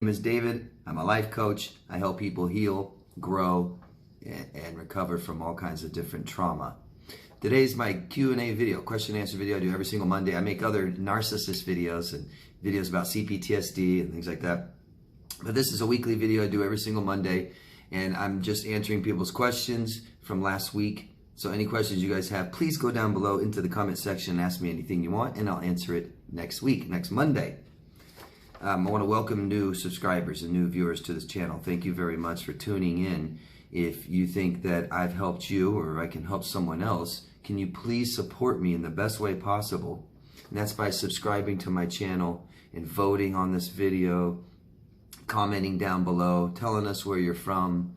My name is David. I'm a life coach. I help people heal, grow, and recover from all kinds of different trauma. Today's my Q&A video, question and answer video I do every single Monday. I make other narcissist videos and videos about CPTSD and things like that. But this is a weekly video I do every single Monday, and I'm just answering people's questions from last week. So any questions you guys have, please go down below into the comment section and ask me anything you want, and I'll answer it next week, next Monday. I want to welcome new subscribers and new viewers to this channel. Thank you very much for tuning in. If you think that I've helped you or I can help someone else, can you please support me in the best way possible? And that's by subscribing to my channel and voting on this video, commenting down below, telling us where you're from,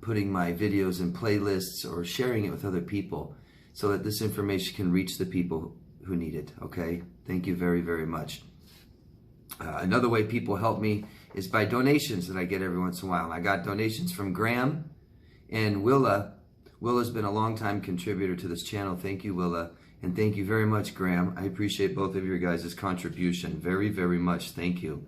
putting my videos in playlists or sharing it with other people so that this information can reach the people who need it, okay? Thank you very, very much. Another way people help me is by donations that I get every once in a while. And I got donations from Graham and Willa. Willa's been a long-time contributor to this channel. Thank you, Willa. And thank you very much, Graham. I appreciate both of your guys' contribution very, very much. Thank you.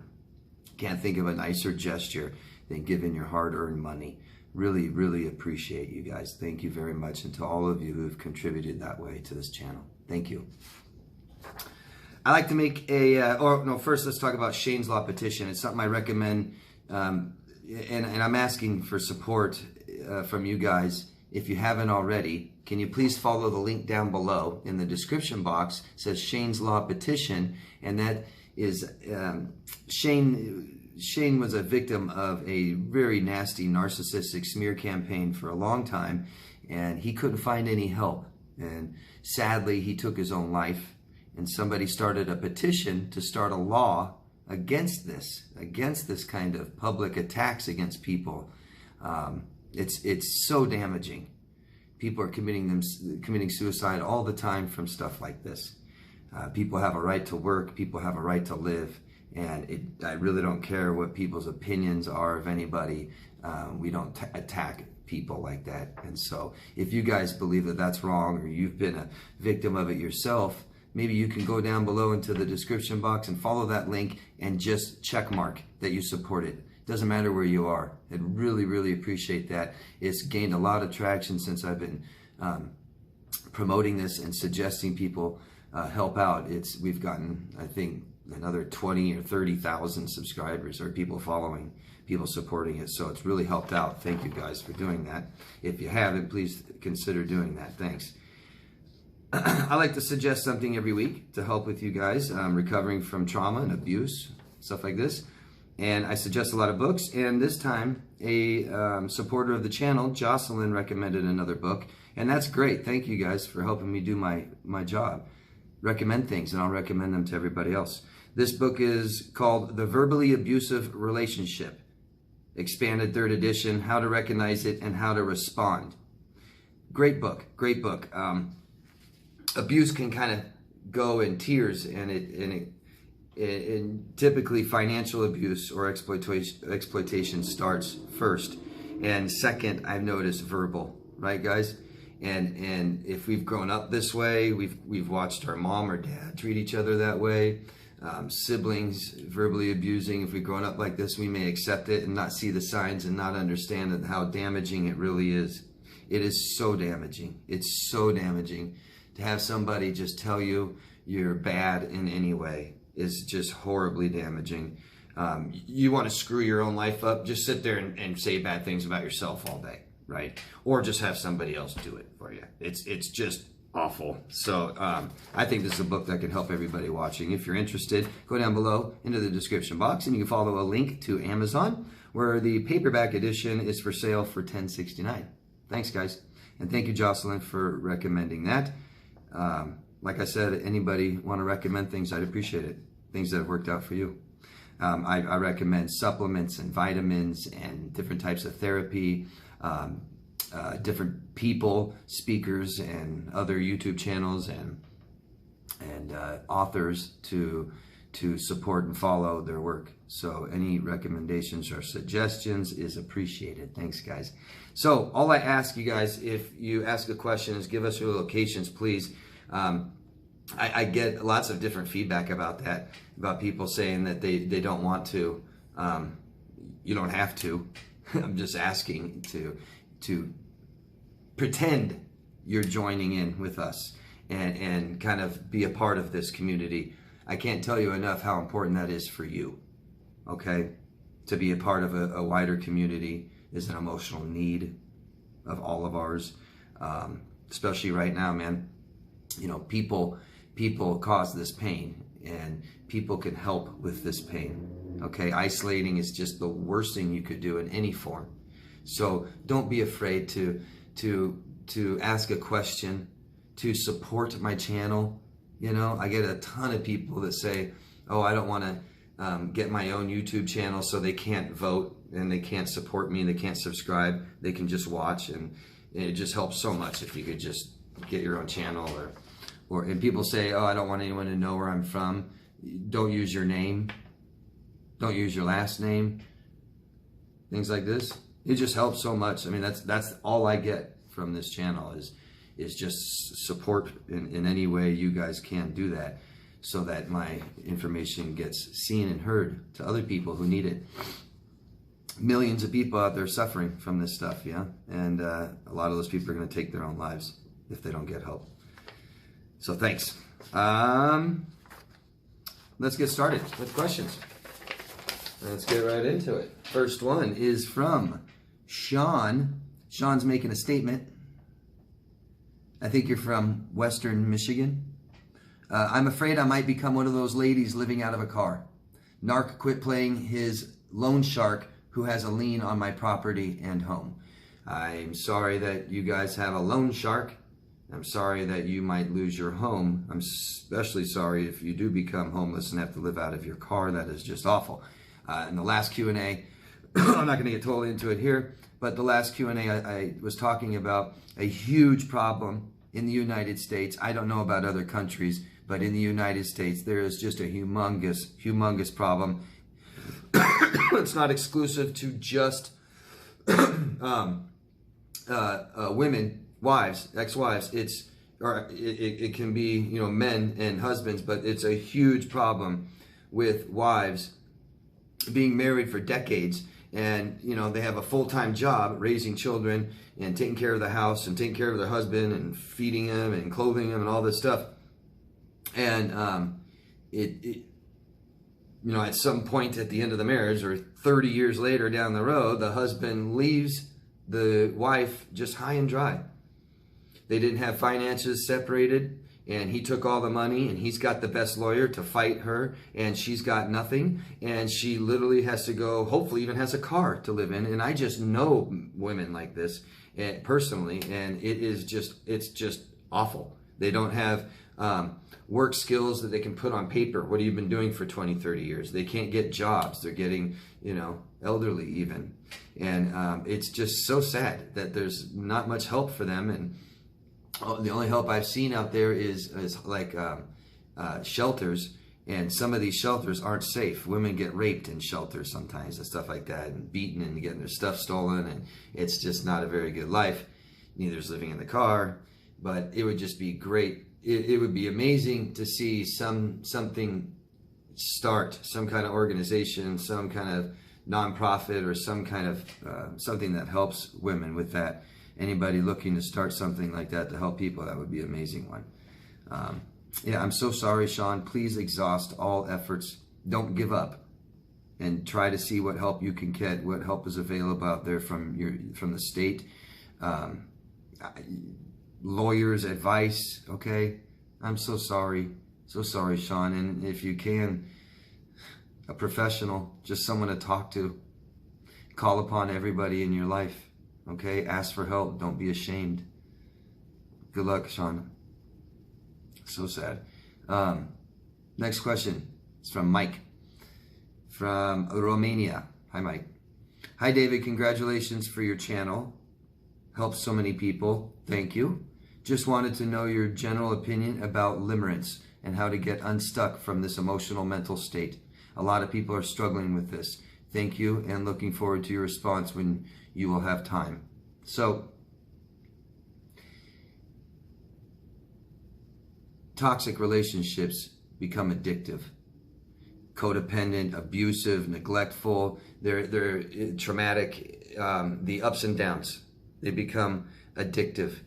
Can't think of a nicer gesture than giving your hard-earned money. Really, really appreciate you guys. Thank you very much. And to all of you who have contributed that way to this channel. Thank you. I like to make first let's talk about Shane's Law petition. It's something I recommend, and I'm asking for support from you guys. If you haven't already, can you please follow the link down below in the description box? It says Shane's Law petition, and that is Shane was a victim of a very nasty narcissistic smear campaign for a long time, and he couldn't find any help. And sadly, he took his own life. And somebody started a petition to start a law against this kind of public attacks against people. It's so damaging. People are committing suicide all the time from stuff like this. People have a right to work. People have a right to live. And I really don't care what people's opinions are of anybody. We don't attack people like that. And so if you guys believe that that's wrong, or you've been a victim of it yourself, maybe you can go down below into the description box and follow that link and just check mark that you support it. Doesn't matter where you are. I'd really, really appreciate that. It's gained a lot of traction since I've been promoting this and suggesting people help out. We've gotten, I think, another 20 or 30,000 subscribers, or people following, people supporting it. So it's really helped out. Thank you guys for doing that. If you haven't, please consider doing that. Thanks. I like to suggest something every week to help with you guys recovering from trauma and abuse, stuff like this. And I suggest a lot of books. And this time, a supporter of the channel, Jocelyn, recommended another book. And that's great. Thank you guys for helping me do my job. Recommend things, and I'll recommend them to everybody else. This book is called The Verbally Abusive Relationship, expanded 3rd edition, How to Recognize It and How to Respond. Great book, great book. Abuse can kind of go in tiers, and typically financial abuse or exploitation starts first, and second, I've noticed, verbal, right, guys? And if we've grown up this way, we've watched our mom or dad treat each other that way. Siblings verbally abusing. If we've grown up like this, we may accept it and not see the signs and not understand how damaging it really is. It is so damaging. It's so damaging. To have somebody just tell you you're bad in any way is just horribly damaging. You want to screw your own life up, just sit there and say bad things about yourself all day, right? Or just have somebody else do it for you. It's just awful. So I think this is a book that can help everybody watching. If you're interested, go down below into the description box, and you can follow a link to Amazon, where the paperback edition is for sale for $10.69. Thanks, guys. And thank you, Jocelyn, for recommending that. Like I said, anybody want to recommend things, I'd appreciate it. Things that have worked out for you. I recommend supplements and vitamins and different types of therapy, different people, speakers, and other YouTube channels and authors to support and follow their work. So any recommendations or suggestions is appreciated. Thanks, guys. So all I ask you guys, if you ask a question, is give us your locations, please. I get lots of different feedback about that, about people saying that they don't want to You don't have to. I'm just asking to pretend you're joining in with us and kind of be a part of this community. I can't tell you enough how important that is for you, okay? To be a part of a wider community is an emotional need of all of ours, especially right now, man. You know, people cause this pain, and people can help with this pain, okay? Isolating is just the worst thing you could do in any form. So don't be afraid to ask a question, to support my channel. You know, I get a ton of people that say, oh, I don't want to get my own YouTube channel, so they can't vote and they can't support me, they can't subscribe, they can just watch. And it just helps so much if you could just get your own channel. And people say, oh, I don't want anyone to know where I'm from. Don't use your name, don't use your last name, things like this. It just helps so much. I mean, that's all I get from this channel is just support in any way you guys can do that, so that my information gets seen and heard to other people who need it. Millions of people out there suffering from this stuff, yeah? And a lot of those people are going to take their own lives if they don't get help. So thanks. Let's get started with questions. Let's get right into it. First one is from Sean. Sean's making a statement. I think you're from Western Michigan. I'm afraid I might become one of those ladies living out of a car. Narc quit playing his loan shark who has a lien on my property and home. I'm sorry that you guys have a loan shark. I'm sorry that you might lose your home. I'm especially sorry if you do become homeless and have to live out of your car. That is just awful. In the last Q&A, I'm not going to get totally into it here, but the last Q&A I was talking about a huge problem in the United States. I don't know about other countries, but in the United States, there is just a humongous problem. It's not exclusive to just women, wives, ex-wives. It can be, you know, men and husbands, but it's a huge problem with wives being married for decades, and you know, they have a full-time job raising children and taking care of the house and taking care of their husband and feeding them and clothing them and all this stuff. And you know, at some point at the end of the marriage, or 30 years later down the road, the husband leaves the wife just high and dry. They didn't have finances separated, and he took all the money, and he's got the best lawyer to fight her, and she's got nothing, and she literally has to go, hopefully even has a car to live in. And I just know women like this personally, and it's just awful. They don't have work skills that they can put on paper. What have you been doing for 20, 30 years? They can't get jobs. They're getting, you know, elderly even. And it's just so sad that there's not much help for them. And the only help I've seen out there is like shelters, and some of these shelters aren't safe. Women get raped in shelters sometimes and stuff like that, and beaten and getting their stuff stolen, and it's just not a very good life. Neither is living in the car, but it would just be great. It would be amazing to see something start, some kind of organization, some kind of nonprofit, or some kind of something that helps women with that. Anybody looking to start something like that to help people, that would be an amazing one. Yeah, I'm so sorry, Sean. Please exhaust all efforts. Don't give up, and try to see what help you can get, what help is available out there from the state. Lawyers' advice, okay? I'm so sorry, Sean. And if you can, a professional, just someone to talk to. Call upon everybody in your life, okay? Ask for help. Don't be ashamed. Good luck, Sean. So sad. Next question is from Mike from Romania. Hi, Mike. Hi, David. Congratulations for your channel. Helps so many people. Thank you. Just wanted to know your general opinion about limerence and how to get unstuck from this emotional mental state. A lot of people are struggling with this. Thank you, and looking forward to your response when you will have time. So, toxic relationships become addictive. codependent, abusive, neglectful. They're traumatic, the ups and downs. They become addictive.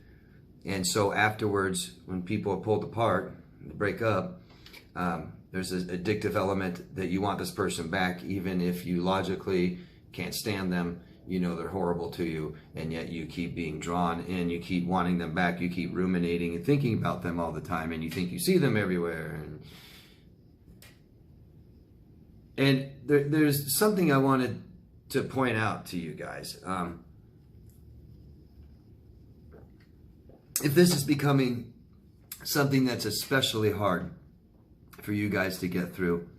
And so afterwards, when people are pulled apart, break up, there's an addictive element that you want this person back, even if you logically can't stand them. You know they're horrible to you, and yet you keep being drawn in, you keep wanting them back, you keep ruminating and thinking about them all the time, and you think you see them everywhere. And there's something I wanted to point out to you guys. If this is becoming something that's especially hard for you guys to get through,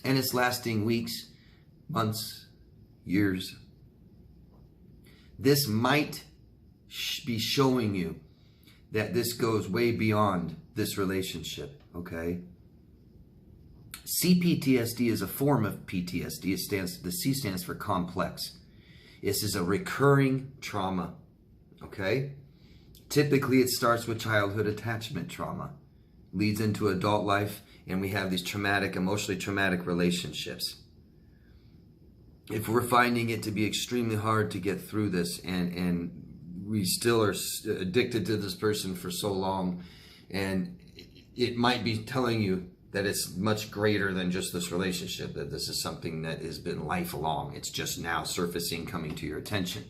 and it's lasting weeks, months, years, this might be showing you that this goes way beyond this relationship, okay? CPTSD is a form of PTSD. The C stands for complex. This is a recurring trauma, okay? Typically, it starts with childhood attachment trauma, leads into adult life, and we have these traumatic, emotionally traumatic relationships. If we're finding it to be extremely hard to get through this, and we still are addicted to this person for so long, and it might be telling you that it's much greater than just this relationship, that this is something that has been lifelong. It's just now surfacing, coming to your attention.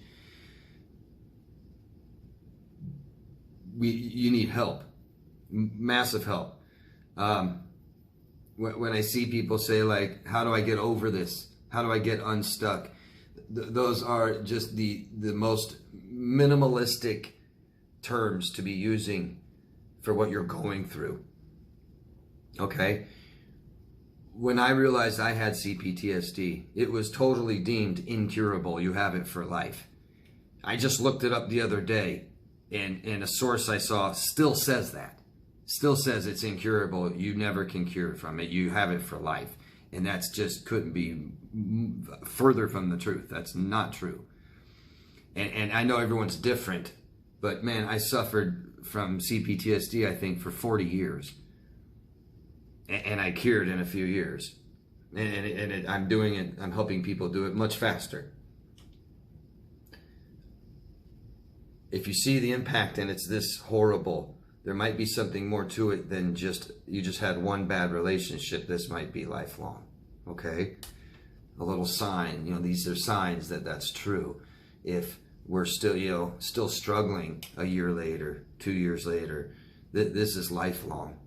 You need help, massive help. When I see people say, like, how do I get over this? How do I get unstuck? Those are just the most minimalistic terms to be using for what you're going through. Okay? When I realized I had CPTSD, it was totally deemed incurable. You have it for life. I just looked it up the other day, and a source I saw still says that. Still says it's incurable. You never can cure from it. You have it for life. And that's just couldn't be further from the truth. That's not true. And I know everyone's different, but man, I suffered from CPTSD, I think, for 40 years. And I cured in a few years. And I'm doing it, I'm helping people do it much faster. If you see the impact and it's this horrible, there might be something more to it than just, you just had one bad relationship. This might be lifelong, okay? A little sign, these are signs that that's true. If we're still, still struggling a year later, 2 years later, this is lifelong.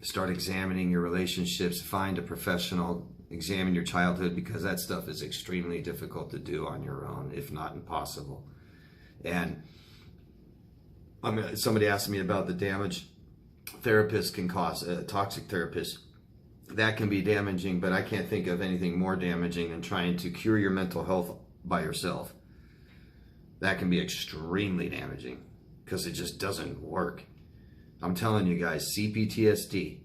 Start examining your relationships, find a professional, examine your childhood, because that stuff is extremely difficult to do on your own, if not impossible. And somebody asked me about the damage therapists can cause, toxic therapists. That can be damaging, but I can't think of anything more damaging than trying to cure your mental health by yourself. That can be extremely damaging because it just doesn't work. I'm telling you guys, CPTSD,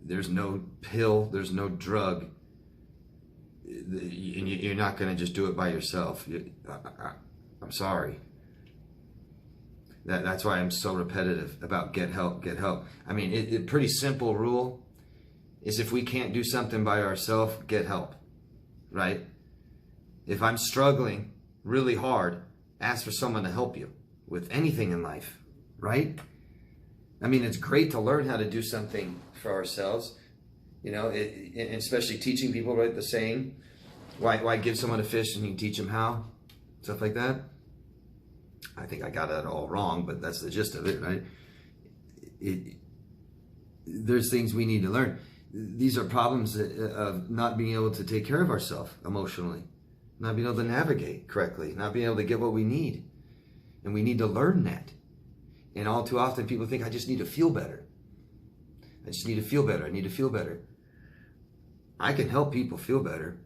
there's no pill, there's no drug. You're not going to just do it by yourself. I'm sorry. That's why I'm so repetitive about get help, get help. I mean, a pretty simple rule is if we can't do something by ourselves, get help, right? If I'm struggling really hard, ask for someone to help you with anything in life, right? I mean, it's great to learn how to do something for ourselves, and especially teaching people, right? The saying, why give someone a fish and you teach them how? Stuff like that. I think I got that all wrong, but that's the gist of it, right? There's things we need to learn. These are problems of not being able to take care of ourselves emotionally, not being able to navigate correctly, not being able to get what we need. And we need to learn that. And all too often people think, I just need to feel better. I just need to feel better. I need to feel better. I can help people feel better.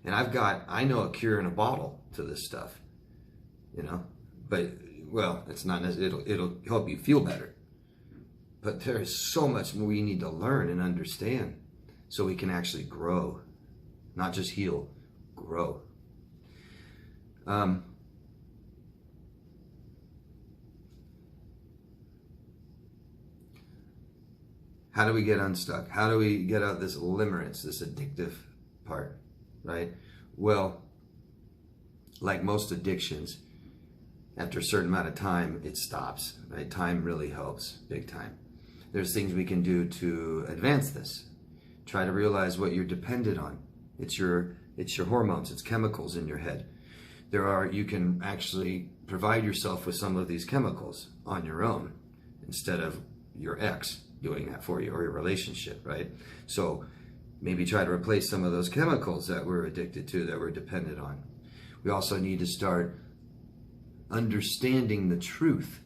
And I know a cure in a bottle to this stuff, But, well, it's not necessarily, it'll help you feel better. But there is so much more we need to learn and understand so we can actually grow. Not just heal, grow. How do we get unstuck? How do we get out of this limerence, this addictive part, right? Well, like most addictions, after a certain amount of time, it stops, right? Time really helps, big time. There's things we can do to advance this. Try to realize what you're dependent on. It's your hormones, it's chemicals in your head. You can actually provide yourself with some of these chemicals on your own instead of your ex doing that for you, or your relationship, right? So maybe try to replace some of those chemicals that we're addicted to, that we're dependent on. We also need to start understanding the truth.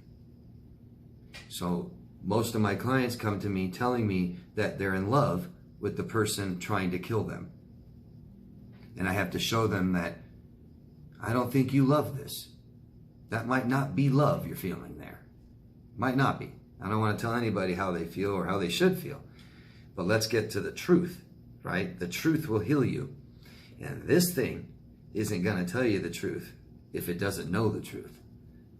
So most of my clients come to me telling me that they're in love with the person trying to kill them. And I have to show them that I don't think you love this. That might not be love you're feeling there. Might not be. I don't want to tell anybody how they feel or how they should feel. But let's get to the truth, right? The truth will heal you. And this thing isn't going to tell you the truth if it doesn't know the truth,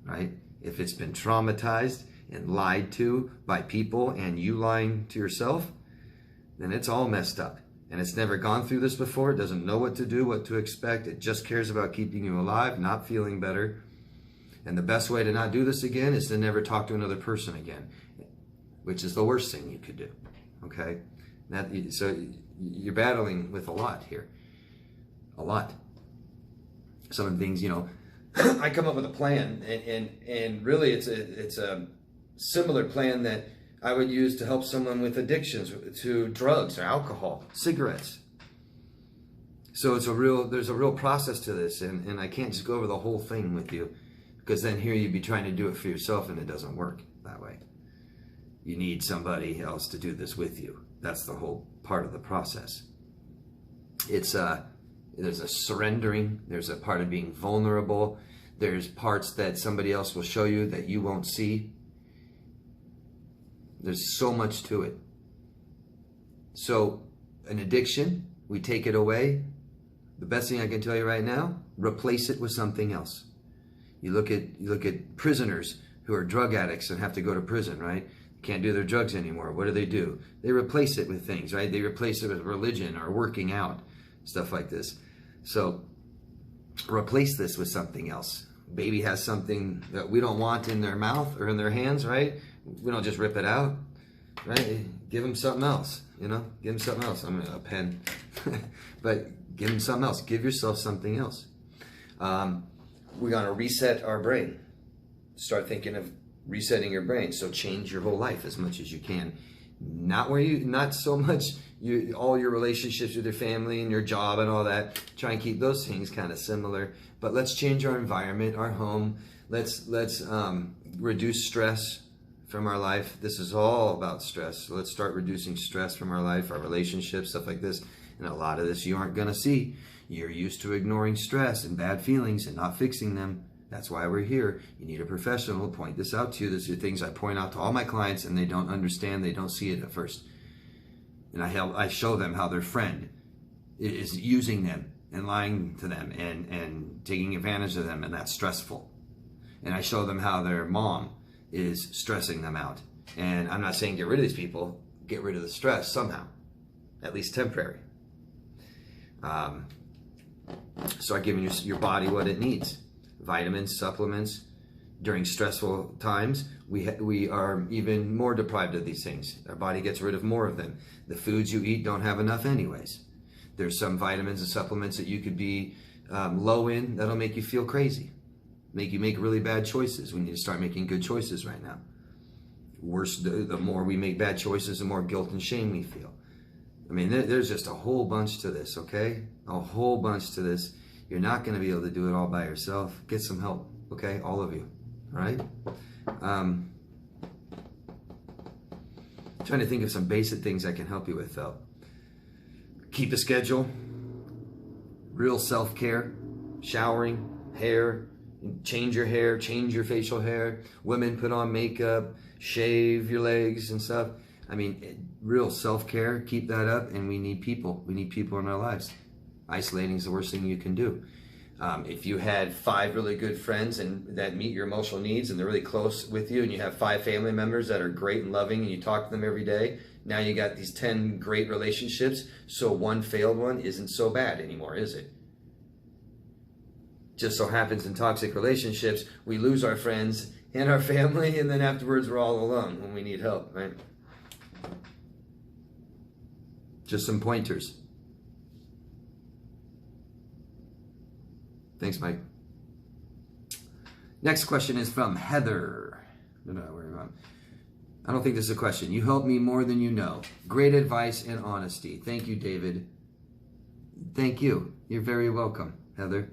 right? If it's been traumatized and lied to by people and you lying to yourself, then it's all messed up. And it's never gone through this before. It doesn't know what to do, what to expect. It just cares about keeping you alive, not feeling better. And the best way to not do this again is to never talk to another person again, which is the worst thing you could do, okay? So you're battling with a lot here, a lot. Some of the things, I come up with a plan, and really it's a similar plan that I would use to help someone with addictions to drugs or alcohol, cigarettes. So there's a real process to this, and I can't just go over the whole thing with you, because then here you'd be trying to do it for yourself and it doesn't work that way. You need somebody else to do this with you. That's the whole part of the process. There's a surrendering, there's a part of being vulnerable, there's parts that somebody else will show you that you won't see. There's so much to it. So an addiction, we take it away. The best thing I can tell you right now, replace it with something else. You look at prisoners who are drug addicts and have to go to prison, right? Can't do their drugs anymore. What do? They replace it with things, right? They replace it with religion or working out, stuff like this. So replace this with something else. Baby has something that we don't want in their mouth or in their hands, right? We don't just rip it out, right? Give them something else, Give them something else. I'm a pen, but give them something else. Give yourself something else. We're going to reset our brain. Start thinking of resetting your brain. So change your whole life as much as you can. Not so much all your relationships with your family and your job and all that. Try and keep those things kind of similar. But let's change our environment, our home. Let's reduce stress from our life. This is all about stress. So let's start reducing stress from our life, our relationships, stuff like this. And a lot of this you aren't going to see. You're used to ignoring stress and bad feelings and not fixing them. That's why we're here. You need a professional to point this out to you. These are things I point out to all my clients, and they don't understand. They don't see it at first. And I show them how their friend is using them and lying to them and taking advantage of them, and that's stressful. And I show them how their mom is stressing them out. And I'm not saying get rid of these people. Get rid of the stress somehow, at least temporary. So I've given your body what it needs. Vitamins, supplements. During stressful times, we are even more deprived of these things. Our body gets rid of more of them. The foods you eat don't have enough anyways. There's some vitamins and supplements that you could be low in that'll make you feel crazy. Make you make really bad choices. We need to start making good choices right now. The more we make bad choices, the more guilt and shame we feel. I mean, there's just a whole bunch to this, okay? A whole bunch to this. You're not going to be able to do it all by yourself. Get some help, okay? All of you, all right? Trying to think of some basic things I can help you with, though. Keep a schedule. Real self-care. Showering, hair. Change your hair, change your facial hair. Women put on makeup, shave your legs and stuff. I mean, real self-care, keep that up, and we need people. We need people in our lives. Isolating is the worst thing you can do. If you had 5 really good friends and that meet your emotional needs and they're really close with you, and you have 5 family members that are great and loving and you talk to them every day, Now you got these 10 great relationships, so one failed one isn't so bad anymore, is it? Just so happens in toxic relationships, we lose our friends and our family, and then afterwards we're all alone when we need help, right? Just some pointers. Thanks, Mike. Next question is from Heather. I don't think this is a question. You help me more than you know. Great advice and honesty. Thank you, David. Thank you. You're very welcome, Heather.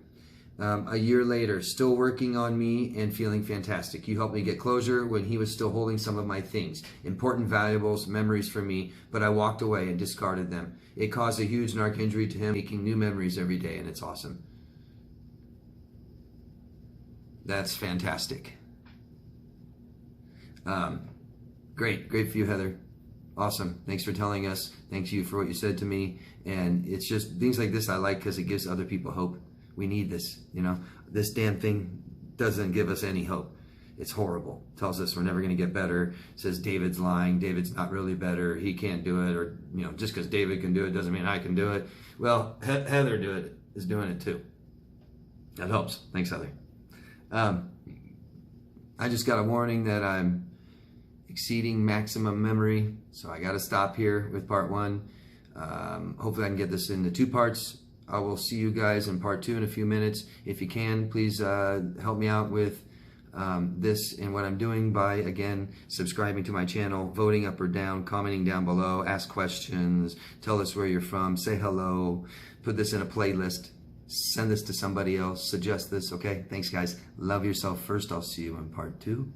A year later, still working on me and feeling fantastic. You helped me get closure when he was still holding some of my things, important valuables, memories for me, but I walked away and discarded them. It caused a huge narc injury to him, making new memories every day, and it's awesome. That's fantastic. Great for you, Heather. Awesome. Thanks for telling us. Thank you for what you said to me. And it's just things like this I like because it gives other people hope. We need this, you know. This damn thing doesn't give us any hope. It's horrible. It tells us we're never going to get better. It says David's lying. David's not really better. He can't do it. Or, you know, just because David can do it doesn't mean I can do it. Well, Heather is doing it too. That helps. Thanks, Heather. I just got a warning that I'm exceeding maximum memory, so I got to stop here with part 1. Hopefully I can get this into 2 parts. I will see you guys in part 2 in a few minutes. If you can, please help me out with this and what I'm doing by, again, subscribing to my channel, voting up or down, commenting down below, ask questions, tell us where you're from, say hello, put this in a playlist, send this to somebody else, suggest this, okay? Thanks, guys. Love yourself first. I'll see you in part 2.